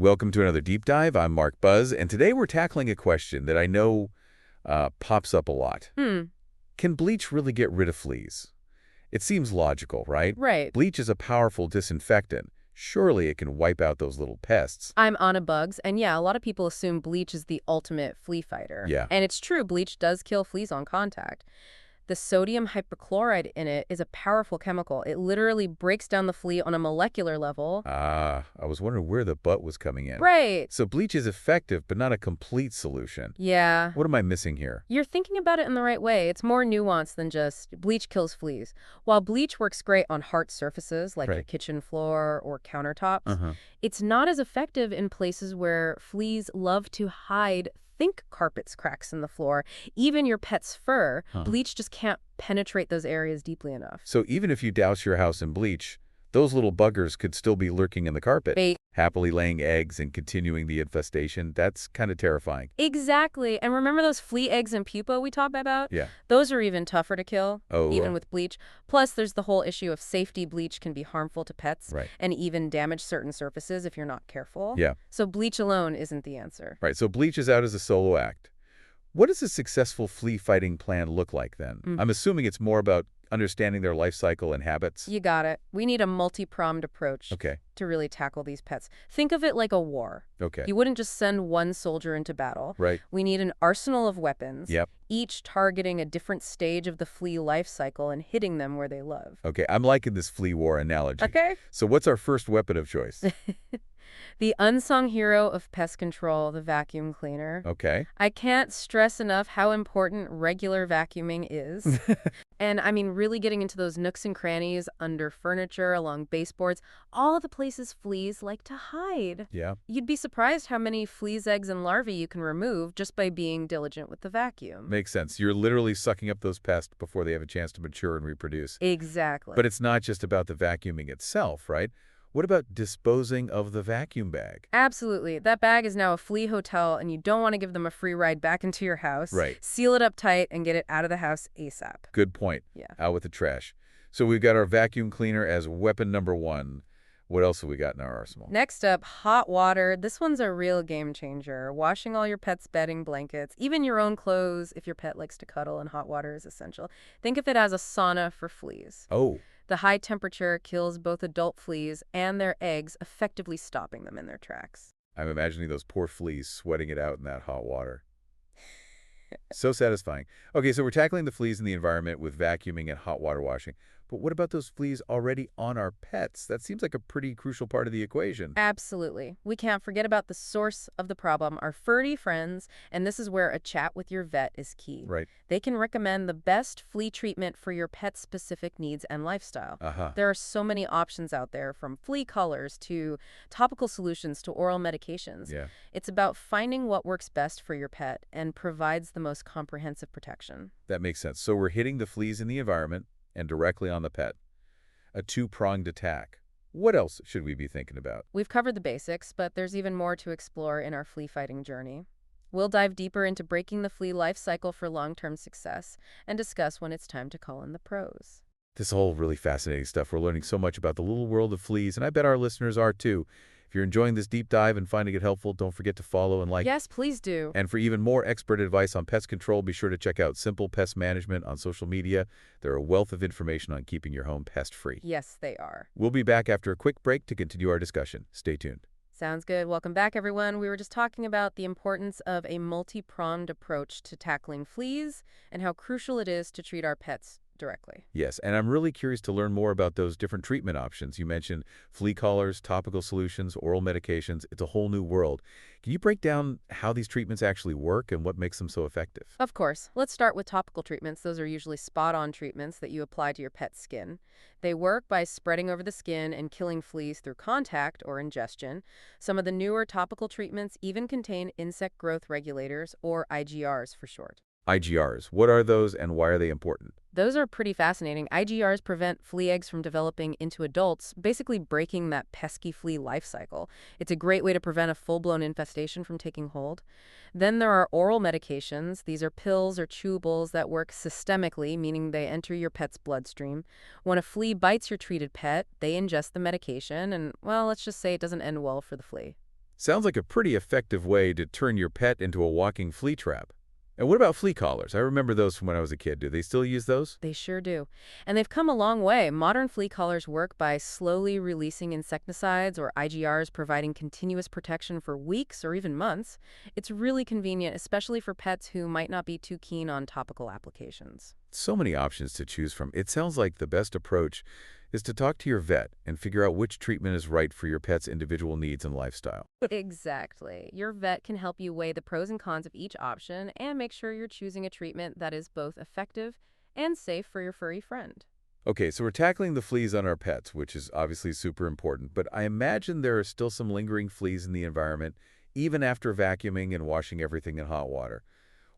Welcome to another Deep Dive. I'm Mark Buzz, and today we're tackling a question that I know pops up a lot. Can bleach really get rid of fleas? It seems logical, right? Right. Bleach is a powerful disinfectant. Surely it can wipe out those little pests. I'm on a bugs, and yeah, a lot of people assume bleach is the ultimate flea fighter. Yeah. And it's true, bleach does kill fleas on contact. The sodium hypochlorite in it is a powerful chemical. It literally breaks down the flea on a molecular level. Ah, I was wondering where the butt was coming in. Right. So bleach is effective, but not a complete solution. Yeah. What am I missing here? You're thinking about it in the right way. It's more nuanced than just bleach kills fleas. While bleach works great on hard surfaces like your kitchen floor or countertops, it's not as effective in places where fleas love to hide. Think carpets, cracks in the floor, even your pet's fur. Bleach just can't penetrate those areas deeply enough. So even if you douse your house in bleach, those little buggers could still be lurking in the carpet, happily laying eggs and continuing the infestation. That's kind of terrifying. Exactly. And remember those flea eggs and pupa we talked about? Yeah. Those are even tougher to kill, even with bleach. Plus, there's the whole issue of safety. Bleach can be harmful to pets and even damage certain surfaces if you're not careful. Yeah. So bleach alone isn't the answer. Right. So bleach is out as a solo act. What does a successful flea-fighting plan look like then? I'm assuming it's more about understanding their life cycle and habits. You got it. We need a multi-pronged approach to really tackle these pets. Think of it like a war. You wouldn't just send one soldier into battle. We need an arsenal of weapons, each targeting a different stage of the flea life cycle and hitting them where they live. I'm liking this flea war analogy. So what's our first weapon of choice? The unsung hero of pest control, the vacuum cleaner. I can't stress enough how important regular vacuuming is. And I mean, really getting into those nooks and crannies, under furniture, along baseboards, all the places fleas like to hide. You'd be surprised how many fleas, eggs, and larvae you can remove just by being diligent with the vacuum. Makes sense. You're literally sucking up those pests before they have a chance to mature and reproduce. Exactly. But it's not just about the vacuuming itself, right? What about disposing of the vacuum bag? Absolutely. That bag is now a flea hotel, and you don't want to give them a free ride back into your house. Seal it up tight and get it out of the house ASAP. Good point. Out with the trash. So we've got our vacuum cleaner as weapon number one. What else have we got in our arsenal? Next up, hot water. This one's a real game changer. Washing all your pet's bedding, blankets, even your own clothes if your pet likes to cuddle, and hot water is essential. Think of it as a sauna for fleas. The high temperature kills both adult fleas and their eggs, effectively stopping them in their tracks. I'm imagining those poor fleas sweating it out in that hot water. So satisfying. Okay, so we're tackling the fleas in the environment with vacuuming and hot water washing. But what about those fleas already on our pets? That seems like a pretty crucial part of the equation. Absolutely. We can't forget about the source of the problem, our furry friends, and this is where a chat with your vet is key. They can recommend the best flea treatment for your pet's specific needs and lifestyle. There are so many options out there, from flea collars to topical solutions to oral medications. It's about finding what works best for your pet and provides the most comprehensive protection. That makes sense. So we're hitting the fleas in the environment and directly on the pet. A two-pronged attack. What else should we be thinking about? We've covered the basics, but there's even more to explore in our flea fighting journey. We'll dive deeper into breaking the flea life cycle for long-term success and discuss when it's time to call in the pros. This is all really fascinating stuff. We're learning so much about the little world of fleas, and I bet our listeners are too. If you're enjoying this deep dive and finding it helpful, don't forget to follow and like. Yes, please do. And for even more expert advice on pest control, be sure to check out Simple Pest Management on social media. They're a wealth of information on keeping your home pest-free. Yes, they are. We'll be back after a quick break to continue our discussion. Stay tuned. Sounds good. Welcome back, everyone. We were just talking about the importance of a multi-pronged approach to tackling fleas and how crucial it is to treat our pets directly. Yes, and I'm really curious to learn more about those different treatment options. You mentioned flea collars, topical solutions, oral medications. It's a whole new world. Can you break down how these treatments actually work and what makes them so effective? Of course. Let's start with topical treatments. Those are usually spot-on treatments that you apply to your pet's skin. They work by spreading over the skin and killing fleas through contact or ingestion. Some of the newer topical treatments even contain insect growth regulators, or IGRs for short. IGRs, what are those and why are they important? Those are pretty fascinating. IGRs prevent flea eggs from developing into adults, basically breaking that pesky flea life cycle. It's a great way to prevent a full-blown infestation from taking hold. Then there are oral medications. These are pills or chewables that work systemically, meaning they enter your pet's bloodstream. When a flea bites your treated pet, they ingest the medication, and, well, let's just say it doesn't end well for the flea. Sounds like a pretty effective way to turn your pet into a walking flea trap. And what about flea collars? I remember those from when I was a kid. Do they still use those? They sure do. And they've come a long way. Modern flea collars work by slowly releasing insecticides or IGRs, providing continuous protection for weeks or even months. It's really convenient, especially for pets who might not be too keen on topical applications. So many options to choose from. It sounds like the best approach is to talk to your vet and figure out which treatment is right for your pet's individual needs and lifestyle. Exactly. Your vet can help you weigh the pros and cons of each option and make sure you're choosing a treatment that is both effective and safe for your furry friend. Okay, so we're tackling the fleas on our pets, which is obviously super important, but I imagine there are still some lingering fleas in the environment, even after vacuuming and washing everything in hot water.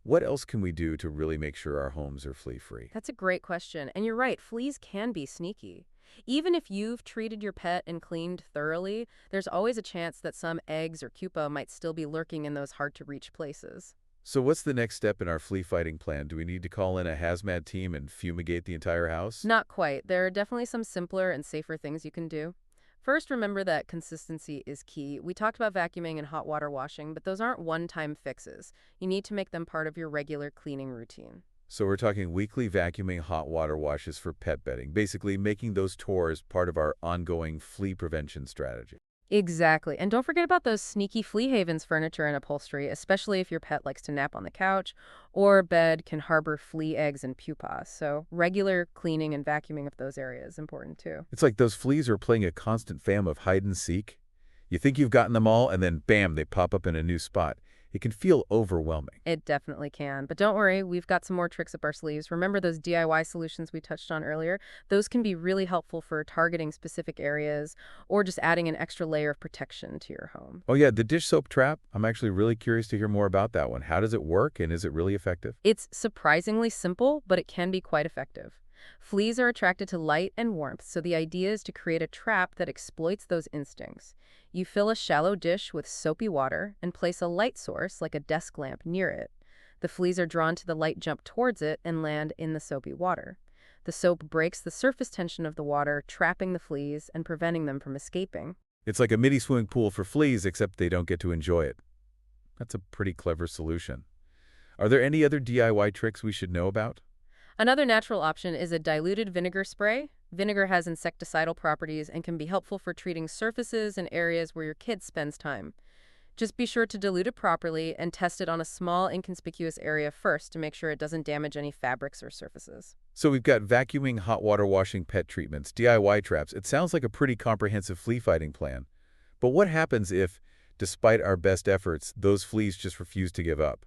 What else can we do to really make sure our homes are flea-free? That's a great question. And you're right, fleas can be sneaky. Even if you've treated your pet and cleaned thoroughly, there's always a chance that some eggs or pupa might still be lurking in those hard-to-reach places. So what's the next step in our flea fighting plan? Do we need to call in a hazmat team and fumigate the entire house? Not quite. There are definitely some simpler and safer things you can do. First, remember that consistency is key. We talked about vacuuming and hot water washing, but those aren't one-time fixes. You need to make them part of your regular cleaning routine. So we're talking weekly vacuuming, hot water washes for pet bedding, basically making those chores part of our ongoing flea prevention strategy. Exactly. And don't forget about those sneaky flea havens furniture and upholstery, especially if your pet likes to nap on the couch or bed can harbor flea eggs and pupas. So regular cleaning and vacuuming of those areas is important too. It's like those fleas are playing a constant game of hide and seek. You think you've gotten them all, and then bam, they pop up in a new spot. It can feel overwhelming. It definitely can. But don't worry, we've got some more tricks up our sleeves. Remember those DIY solutions we touched on earlier? Those can be really helpful for targeting specific areas or just adding an extra layer of protection to your home. Oh yeah, the dish soap trap. I'm actually really curious to hear more about that one. How does it work, and is it really effective? It's surprisingly simple, but it can be quite effective. Fleas are attracted to light and warmth, so the idea is to create a trap that exploits those instincts. You fill a shallow dish with soapy water and place a light source, like a desk lamp, near it. The fleas are drawn to the light, jump towards it, and land in the soapy water. The soap breaks the surface tension of the water, trapping the fleas and preventing them from escaping. It's like a mini swimming pool for fleas, except they don't get to enjoy it. That's a pretty clever solution. Are there any other DIY tricks we should know about? Another natural option is a diluted vinegar spray. Vinegar has insecticidal properties and can be helpful for treating surfaces and areas where your kid spends time. Just be sure to dilute it properly and test it on a small, inconspicuous area first to make sure it doesn't damage any fabrics or surfaces. So we've got vacuuming, hot water washing, pet treatments, DIY traps. It sounds like a pretty comprehensive flea fighting plan. But what happens if, despite our best efforts, those fleas just refuse to give up?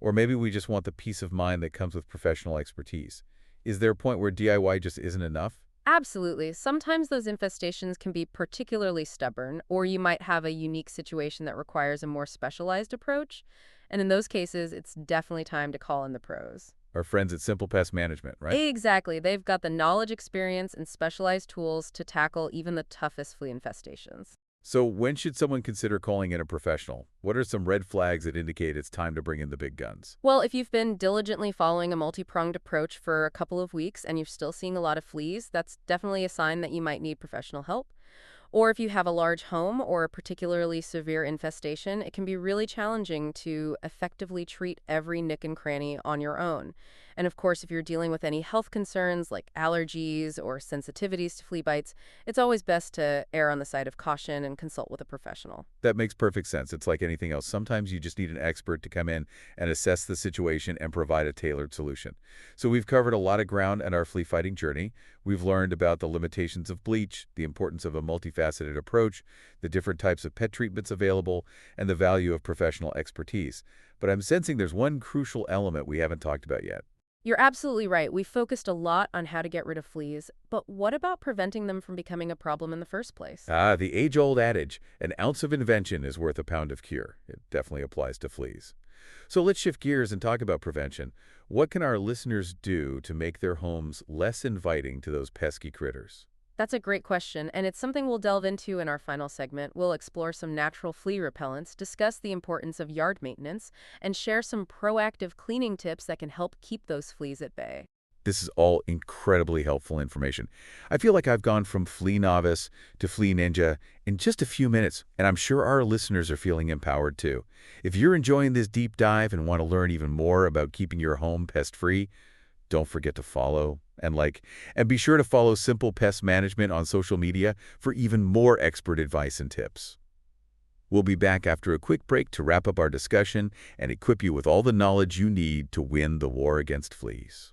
Or maybe we just want the peace of mind that comes with professional expertise. Is there a point where DIY just isn't enough? Absolutely. Sometimes those infestations can be particularly stubborn, or you might have a unique situation that requires a more specialized approach. And in those cases, it's definitely time to call in the pros. Our friends at Simple Pest Management, right? Exactly. They've got the knowledge, experience, and specialized tools to tackle even the toughest flea infestations. So when should someone consider calling in a professional? What are some red flags that indicate it's time to bring in the big guns? Well, if you've been diligently following a multi-pronged approach for a couple of weeks and you're still seeing a lot of fleas, that's definitely a sign that you might need professional help. Or if you have a large home or a particularly severe infestation, it can be really challenging to effectively treat every nook and cranny on your own. And of course, if you're dealing with any health concerns like allergies or sensitivities to flea bites, it's always best to err on the side of caution and consult with a professional. That makes perfect sense. It's like anything else. Sometimes you just need an expert to come in and assess the situation and provide a tailored solution. So we've covered a lot of ground on our flea fighting journey. We've learned about the limitations of bleach, the importance of a multifaceted approach, the different types of pet treatments available, and the value of professional expertise. But I'm sensing there's one crucial element we haven't talked about yet. You're absolutely right. We focused a lot on how to get rid of fleas, but what about preventing them from becoming a problem in the first place? Ah, the age-old adage, an ounce of invention is worth a pound of cure. It definitely applies to fleas. So let's shift gears and talk about prevention. What can our listeners do to make their homes less inviting to those pesky critters? That's a great question, and it's something we'll delve into in our final segment. We'll explore some natural flea repellents, discuss the importance of yard maintenance, and share some proactive cleaning tips that can help keep those fleas at bay. This is all incredibly helpful information. I feel like I've gone from flea novice to flea ninja in just a few minutes, and I'm sure our listeners are feeling empowered too. If you're enjoying this deep dive and want to learn even more about keeping your home pest-free, don't forget to follow and like, and be sure to follow Simple Pest Management on social media for even more expert advice and tips. We'll be back after a quick break to wrap up our discussion and equip you with all the knowledge you need to win the war against fleas.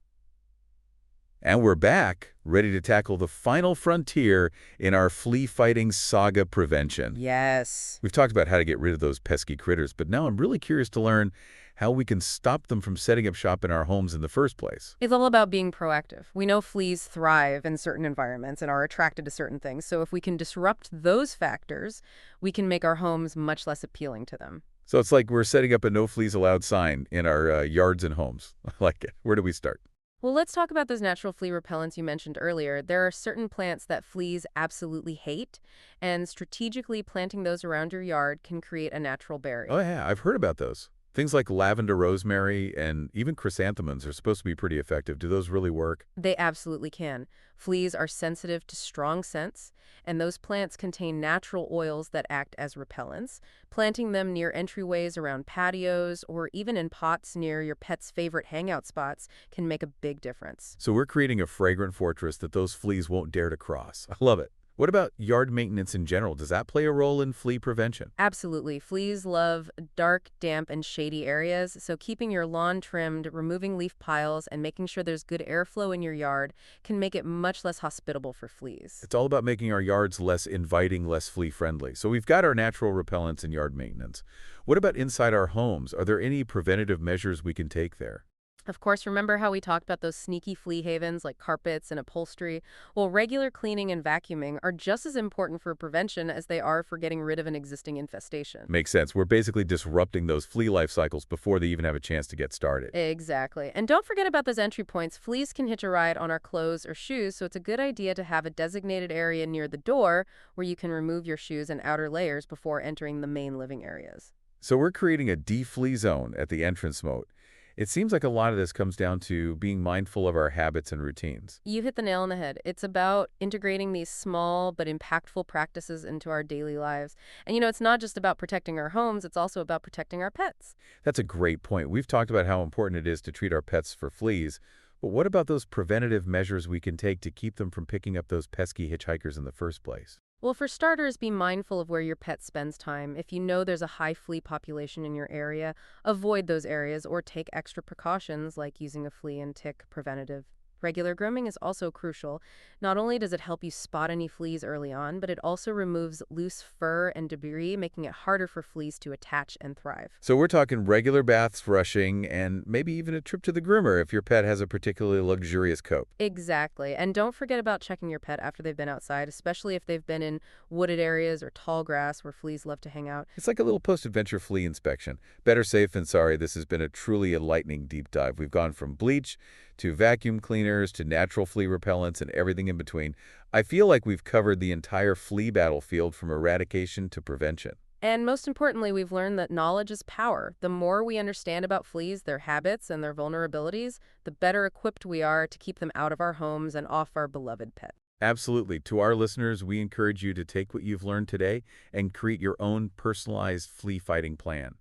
And we're back, ready to tackle the final frontier in our flea-fighting saga: prevention. Yes. We've talked about how to get rid of those pesky critters, but now I'm really curious to learn how we can stop them from setting up shop in our homes in the first place. It's all about being proactive. We know fleas thrive in certain environments and are attracted to certain things, so if we can disrupt those factors, we can make our homes much less appealing to them. So it's like we're setting up a no fleas allowed sign in our yards and homes. I like it. Where do we start? Well, let's talk about those natural flea repellents you mentioned earlier. There are certain plants that fleas absolutely hate, and strategically planting those around your yard can create a natural barrier. Oh, yeah, I've heard about those. Things like lavender, rosemary, and even chrysanthemums are supposed to be pretty effective. Do those really work? They absolutely can. Fleas are sensitive to strong scents, and those plants contain natural oils that act as repellents. Planting them near entryways around patios or even in pots near your pet's favorite hangout spots can make a big difference. So we're creating a fragrant fortress that those fleas won't dare to cross. I love it. What about yard maintenance in general? Does that play a role in flea prevention? Absolutely. Fleas love dark, damp, and shady areas, so keeping your lawn trimmed, removing leaf piles, and making sure there's good airflow in your yard can make it much less hospitable for fleas. It's all about making our yards less inviting, less flea-friendly. So we've got our natural repellents and yard maintenance. What about inside our homes? Are there any preventative measures we can take there? Of course, remember how we talked about those sneaky flea havens like carpets and upholstery? Well, regular cleaning and vacuuming are just as important for prevention as they are for getting rid of an existing infestation. Makes sense. We're basically disrupting those flea life cycles before they even have a chance to get started. Exactly. And don't forget about those entry points. Fleas can hitch a ride on our clothes or shoes, so it's a good idea to have a designated area near the door where you can remove your shoes and outer layers before entering the main living areas. So we're creating a de-flea zone at the entrance moat. It seems like a lot of this comes down to being mindful of our habits and routines. You hit the nail on the head. It's about integrating these small but impactful practices into our daily lives. And it's not just about protecting our homes, it's also about protecting our pets. That's a great point. We've talked about how important it is to treat our pets for fleas, but what about those preventative measures we can take to keep them from picking up those pesky hitchhikers in the first place? Well, for starters, be mindful of where your pet spends time. If you know there's a high flea population in your area, avoid those areas or take extra precautions like using a flea and tick preventative. Regular grooming is also crucial. Not only does it help you spot any fleas early on, but it also removes loose fur and debris, making it harder for fleas to attach and thrive. So we're talking regular baths, brushing, and maybe even a trip to the groomer if your pet has a particularly luxurious coat. Exactly. And don't forget about checking your pet after they've been outside, especially if they've been in wooded areas or tall grass where fleas love to hang out. It's like a little post-adventure flea inspection. Better safe than sorry. This has been a truly enlightening deep dive. We've gone from bleach to vacuum cleaners to natural flea repellents and everything in between. I feel like we've covered the entire flea battlefield from eradication to prevention. And most importantly, we've learned that knowledge is power. The more we understand about fleas, their habits, and their vulnerabilities, the better equipped we are to keep them out of our homes and off our beloved pet. Absolutely. To our listeners, we encourage you to take what you've learned today and create your own personalized flea-fighting plan.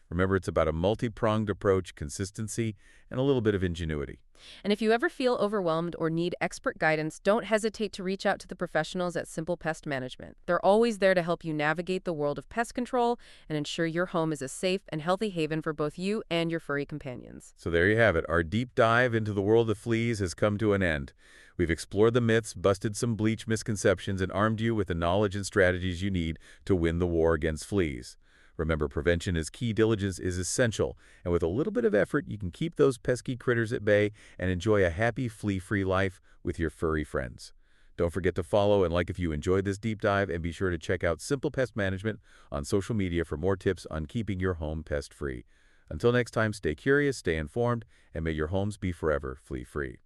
Remember, it's about a multi-pronged approach, consistency, and a little bit of ingenuity. And if you ever feel overwhelmed or need expert guidance, don't hesitate to reach out to the professionals at Simple Pest Management. They're always there to help you navigate the world of pest control and ensure your home is a safe and healthy haven for both you and your furry companions. So there you have it. Our deep dive into the world of fleas has come to an end. We've explored the myths, busted some bleach misconceptions, and armed you with the knowledge and strategies you need to win the war against fleas. Remember, prevention is key, diligence is essential, and with a little bit of effort, you can keep those pesky critters at bay and enjoy a happy, flea-free life with your furry friends. Don't forget to follow and like if you enjoyed this deep dive, and be sure to check out Simple Pest Management on social media for more tips on keeping your home pest-free. Until next time, stay curious, stay informed, and may your homes be forever flea-free.